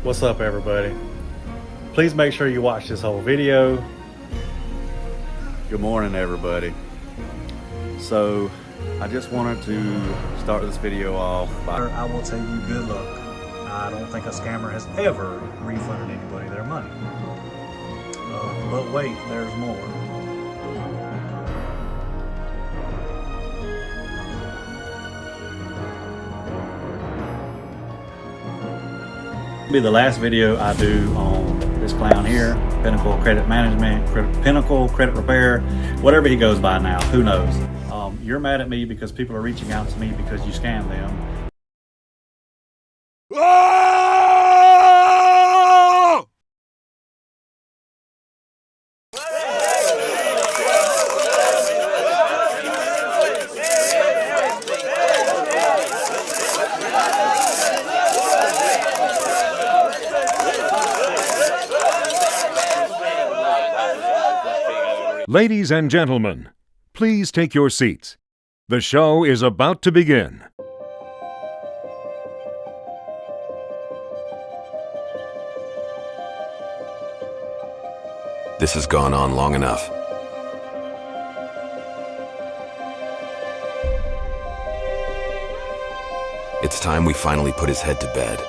What's up, everybody? Please make sure you watch this whole video. Good morning, everybody. So I just wanted to start this video off by I will tell you good luck. I don't think a scammer has ever refunded anybody their money. But wait, there's more. be the last video I do on this clown here, Pinnacle Credit Management, Pinnacle Credit Repair, whatever he goes by now, who knows. You're mad at me because people are reaching out to me because you scammed them. Ladies and gentlemen, please take your seats. The show is about to begin. This has gone on long enough. It's time we finally put his head to bed.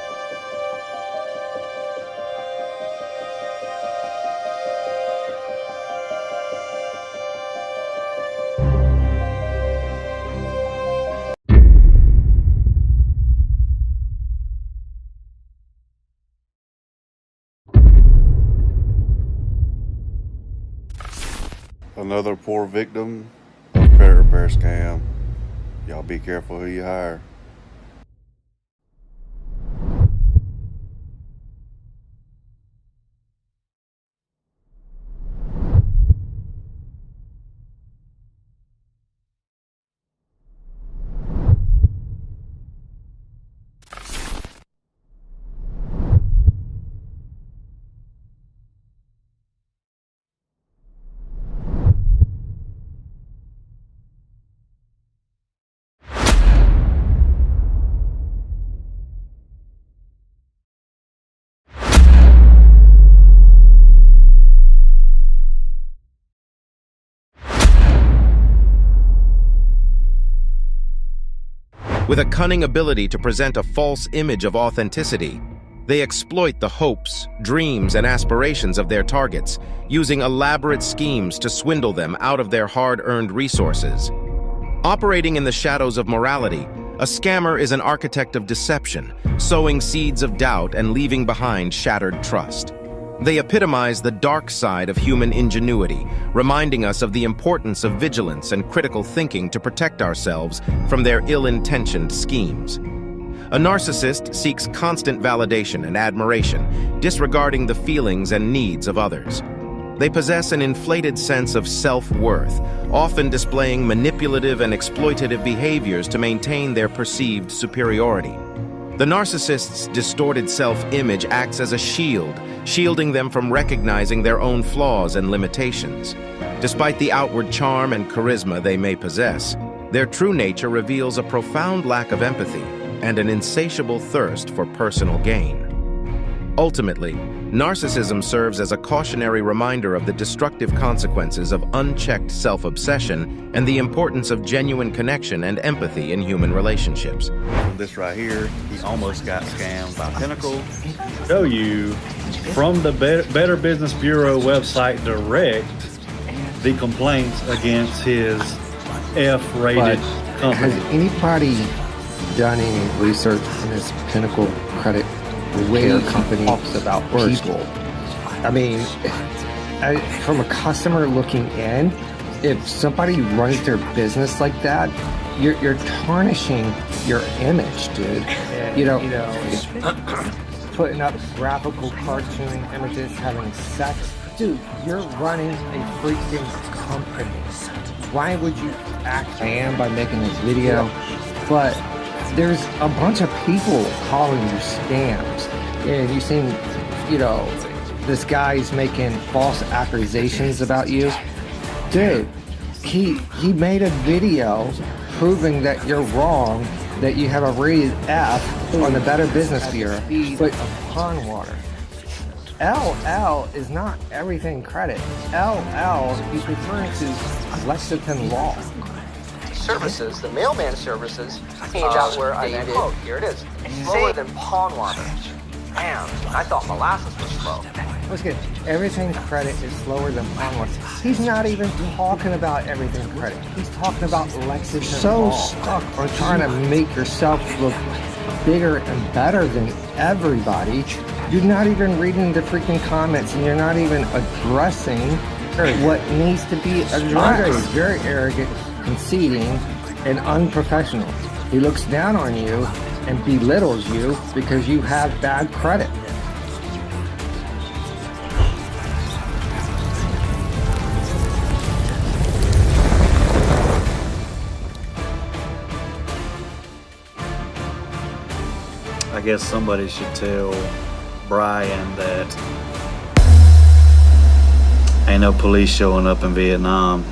Another poor victim of credit repair scam. Y'all be careful who you hire. With a cunning ability to present a false image of authenticity, they exploit the hopes, dreams, and aspirations of their targets, using elaborate schemes to swindle them out of their hard-earned resources. Operating in the shadows of morality, a scammer is an architect of deception, sowing seeds of doubt and leaving behind shattered trust. They epitomize the dark side of human ingenuity, reminding us of the importance of vigilance and critical thinking to protect ourselves from their ill-intentioned schemes. A narcissist seeks constant validation and admiration, disregarding the feelings and needs of others. They possess an inflated sense of self-worth, often displaying manipulative and exploitative behaviors to maintain their perceived superiority. The narcissist's distorted self-image acts as a shield, shielding them from recognizing their own flaws and limitations. Despite the outward charm and charisma they may possess, their true nature reveals a profound lack of empathy and an insatiable thirst for personal gain. Ultimately, narcissism serves as a cautionary reminder of the destructive consequences of unchecked self-obsession and the importance of genuine connection and empathy in human relationships. This right here, he almost got scammed by Pinnacle. Show you from the Better Business Bureau website direct the complaints against his F-rated company. Has anybody done any research in this Pinnacle Credit Repair company talks about people? I mean, from a customer looking in, if somebody runs their business like that, you're tarnishing your image, dude. You know, putting up graphical cartoon images, having sex. Dude, you're running a freaking company. Why would you act by making this video? But there's a bunch of people calling you scams. And you seem, this guy's making false accusations about you. Dude, he made a video proving that you're wrong that you have a rated F on the Better Business Bureau, but pond water. LL is not everything credit. LL, he's referring to Lexington law. Services, the mailman services, change out where I quote, here it is, slower than pond water. Damn, I thought molasses was slow. Let's get everything credit is slower than pond water. He's not even talking about everything credit. He's talking about Lexington law. Stuck on trying to make yourself look bigger and better than everybody. You're not even reading the freaking comments, and you're not even addressing what needs to be addressed. Andre is very arrogant, conceding, and unprofessional. He looks down on you and belittles you because you have bad credit. I guess somebody should tell Brian that ain't no police showing up in Vietnam.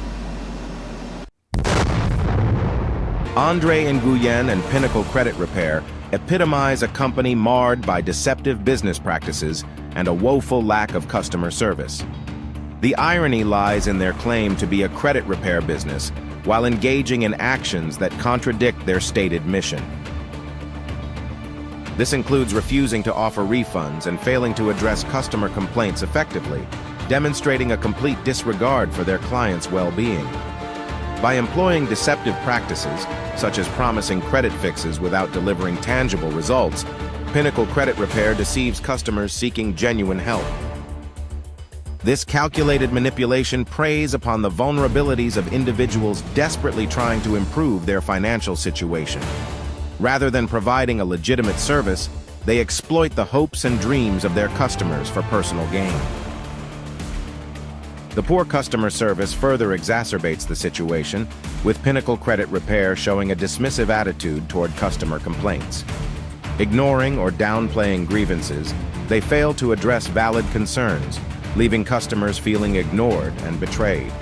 Andre Nguyen and Pinnacle Credit Repair epitomize a company marred by deceptive business practices and a woeful lack of customer service. The irony lies in their claim to be a credit repair business while engaging in actions that contradict their stated mission. This includes refusing to offer refunds and failing to address customer complaints effectively, demonstrating a complete disregard for their clients' well-being. By employing deceptive practices, such as promising credit fixes without delivering tangible results, Pinnacle Credit Repair deceives customers seeking genuine help. This calculated manipulation preys upon the vulnerabilities of individuals desperately trying to improve their financial situation. Rather than providing a legitimate service, they exploit the hopes and dreams of their customers for personal gain. The poor customer service further exacerbates the situation, with Pinnacle Credit Repair showing a dismissive attitude toward customer complaints. Ignoring or downplaying grievances, they fail to address valid concerns, leaving customers feeling ignored and betrayed.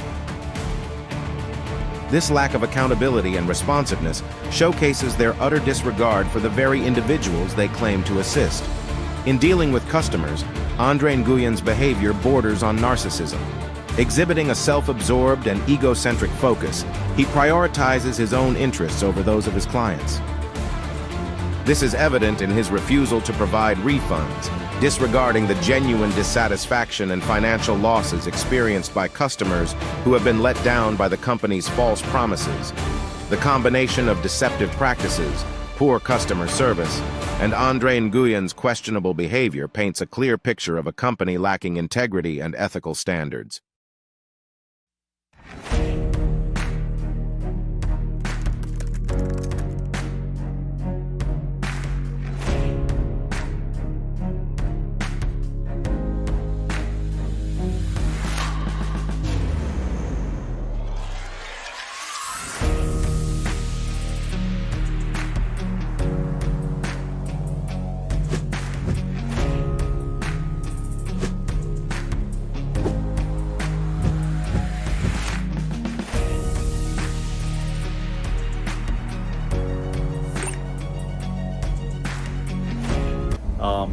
This lack of accountability and responsiveness showcases their utter disregard for the very individuals they claim to assist. In dealing with customers, Andre Nguyen's behavior borders on narcissism. Exhibiting a self-absorbed and egocentric focus, he prioritizes his own interests over those of his clients. This is evident in his refusal to provide refunds, disregarding the genuine dissatisfaction and financial losses experienced by customers who have been let down by the company's false promises. The combination of deceptive practices, poor customer service, and Andre Nguyen's questionable behavior paints a clear picture of a company lacking integrity and ethical standards.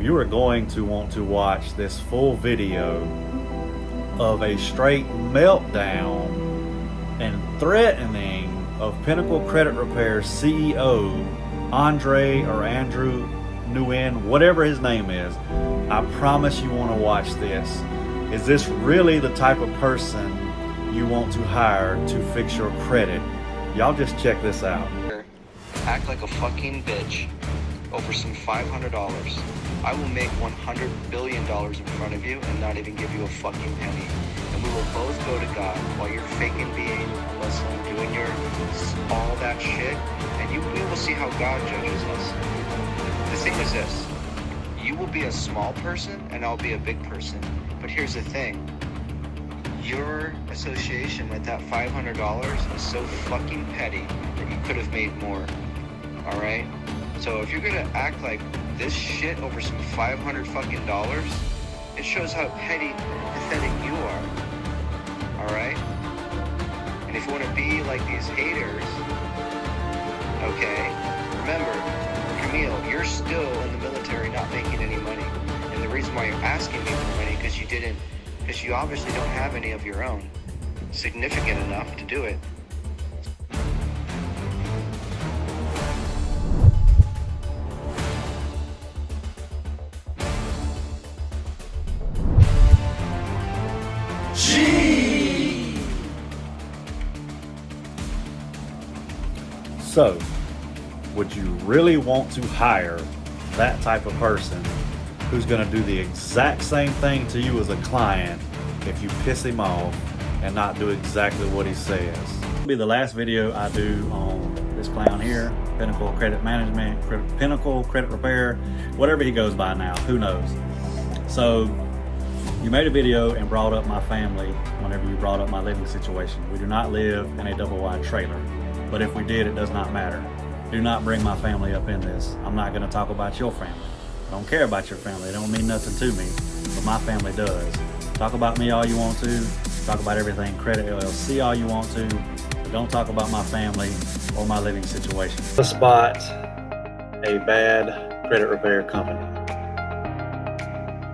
You are going to want to watch this full video of a straight meltdown and threatening of Pinnacle Credit Repair CEO Andrew Nguyen, whatever his name is. I promise you want to watch this. Is this really the type of person you want to hire to fix your credit? Y'all just check this out. Act like a fucking bitch over some $500. I will make $100 billion in front of you and not even give you a fucking penny. And we will both go to God while you're faking being a Muslim, doing your all that shit, and we will see how God judges us. The thing is this: you will be a small person and I'll be a big person. But here's the thing: your association with that $500 is so fucking petty that you could have made more. All right. So if you're gonna act like this shit over some $500 fucking dollars, it shows how petty, pathetic you are. All right. And if you want to be like these haters, okay, remember, Camille, you're still in the military not making any money. And the reason why you're asking me for money because you obviously don't have any of your own significant enough to do it. So, would you really want to hire that type of person who's going to do the exact same thing to you as a client if you piss him off and not do exactly what he says? It'll be the last video I do on this clown here, Pinnacle Credit Management, Pinnacle Credit Repair, whatever he goes by now, who knows. So, you made a video and brought up my family whenever you brought up my living situation. We do not live in a double-wide trailer, but if we did, it does not matter. Do not bring my family up in this. I'm not going to talk about your family. I don't care about your family. It don't mean nothing to me, but my family does. Talk about me all you want to. Talk about everything Credit LLC all you want to, but don't talk about my family or my living situation. Let's spot a bad credit repair company.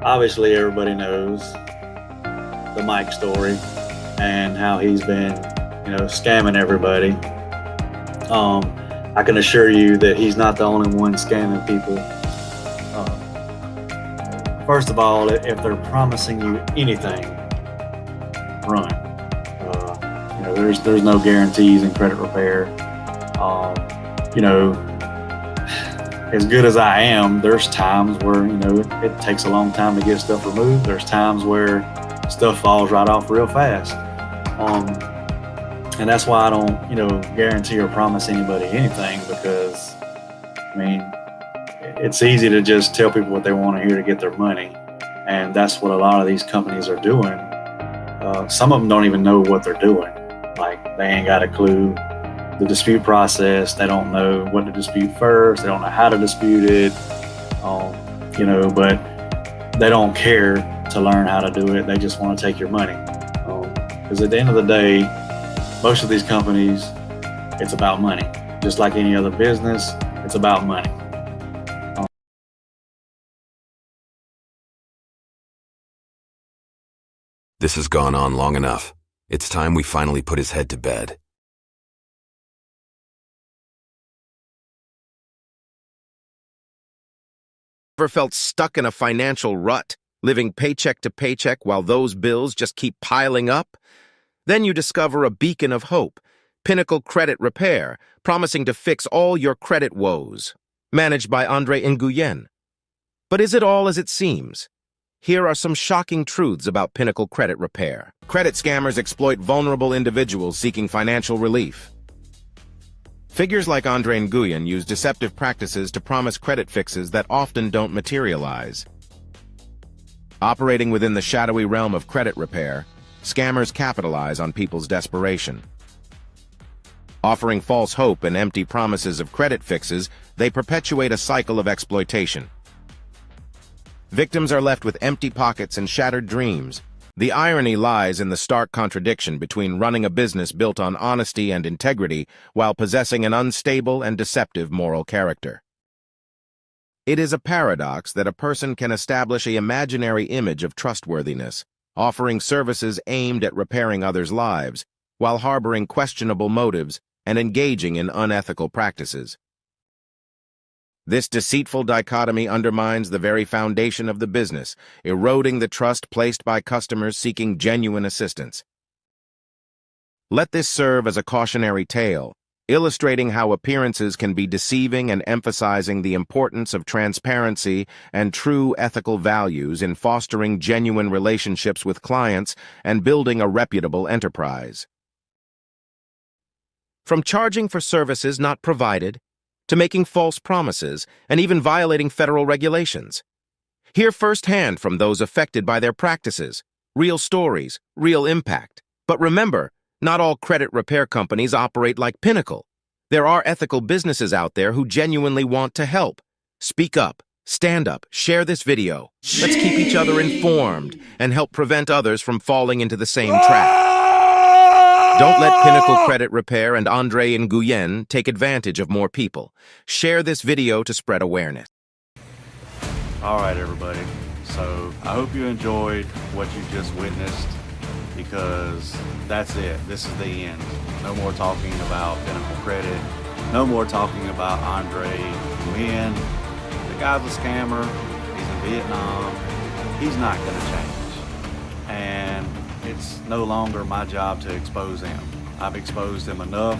Obviously, everybody knows the Mike story and how he's been, scamming everybody. I can assure you that he's not the only one scamming people. First of all, if they're promising you anything, run. There's no guarantees in credit repair. As good as I am, there's times where, it takes a long time to get stuff removed. There's times where stuff falls right off real fast. And that's why I don't, guarantee or promise anybody anything, because, it's easy to just tell people what they want to hear to get their money. And that's what a lot of these companies are doing. Some of them don't even know what they're doing. Like, they ain't got a clue the dispute process. They don't know what to dispute first. They don't know how to dispute it. But they don't care to learn how to do it. They just want to take your money. Because at the end of the day, most of these companies, it's about money. Just like any other business, it's about money. This has gone on long enough. It's time we finally put his head to bed. Ever felt stuck in a financial rut, living paycheck to paycheck while those bills just keep piling up? Then you discover a beacon of hope, Pinnacle Credit Repair, promising to fix all your credit woes. Managed by Andre Nguyen. But is it all as it seems? Here are some shocking truths about Pinnacle Credit Repair. Credit scammers exploit vulnerable individuals seeking financial relief. Figures like Andre Nguyen use deceptive practices to promise credit fixes that often don't materialize. Operating within the shadowy realm of credit repair, scammers capitalize on people's desperation. Offering false hope and empty promises of credit fixes, they perpetuate a cycle of exploitation. Victims are left with empty pockets and shattered dreams. The irony lies in the stark contradiction between running a business built on honesty and integrity while possessing an unstable and deceptive moral character. It is a paradox that a person can establish an imaginary image of trustworthiness, offering services aimed at repairing others' lives, while harboring questionable motives and engaging in unethical practices. This deceitful dichotomy undermines the very foundation of the business, eroding the trust placed by customers seeking genuine assistance. Let this serve as a cautionary tale, illustrating how appearances can be deceiving and emphasizing the importance of transparency and true ethical values in fostering genuine relationships with clients and building a reputable enterprise. From charging for services not provided, to making false promises, and even violating federal regulations. Hear firsthand from those affected by their practices. Real stories, real impact. But remember, not all credit repair companies operate like Pinnacle. There are ethical businesses out there who genuinely want to help. Speak up, stand up, share this video. Let's keep each other informed and help prevent others from falling into the same trap. Don't let Pinnacle Credit Repair and Andre Nguyen take advantage of more people. Share this video to spread awareness. All right, everybody. So I hope you enjoyed what you just witnessed, because that's it. This is the end. No more talking about Pinnacle Credit. No more talking about Andre Nguyen. The guy's a scammer. He's in Vietnam. He's not going to change. And it's no longer my job to expose him. I've exposed him enough.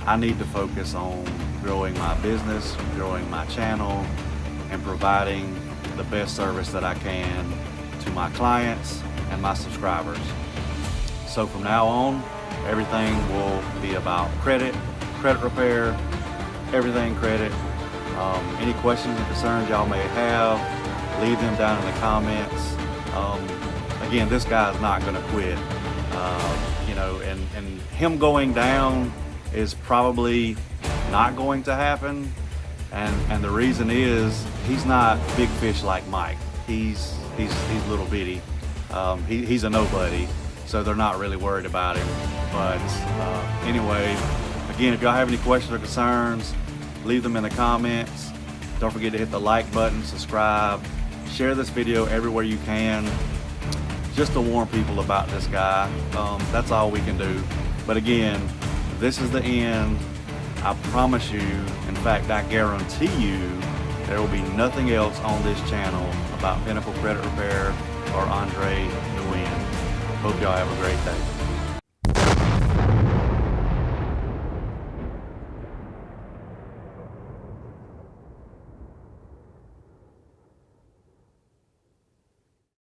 I need to focus on growing my business, growing my channel, and providing the best service that I can to my clients and my subscribers. So from now on, everything will be about credit repair, everything credit. Any questions and concerns y'all may have, leave them down in the comments. Again, this guy's not gonna quit. You know, and him going down is probably not going to happen. And the reason is he's not big fish like Mike. He's little bitty. He's a nobody, so they're not really worried about him. But anyway, again, if y'all have any questions or concerns, leave them in the comments. Don't forget to hit the like button, subscribe, share this video everywhere you can, just to warn people about this guy. That's all we can do. But again, this is the end. I promise you, in fact, I guarantee you, there will be nothing else on this channel about Pinnacle Credit Repair or Andre Nguyen. Hope y'all have a great day.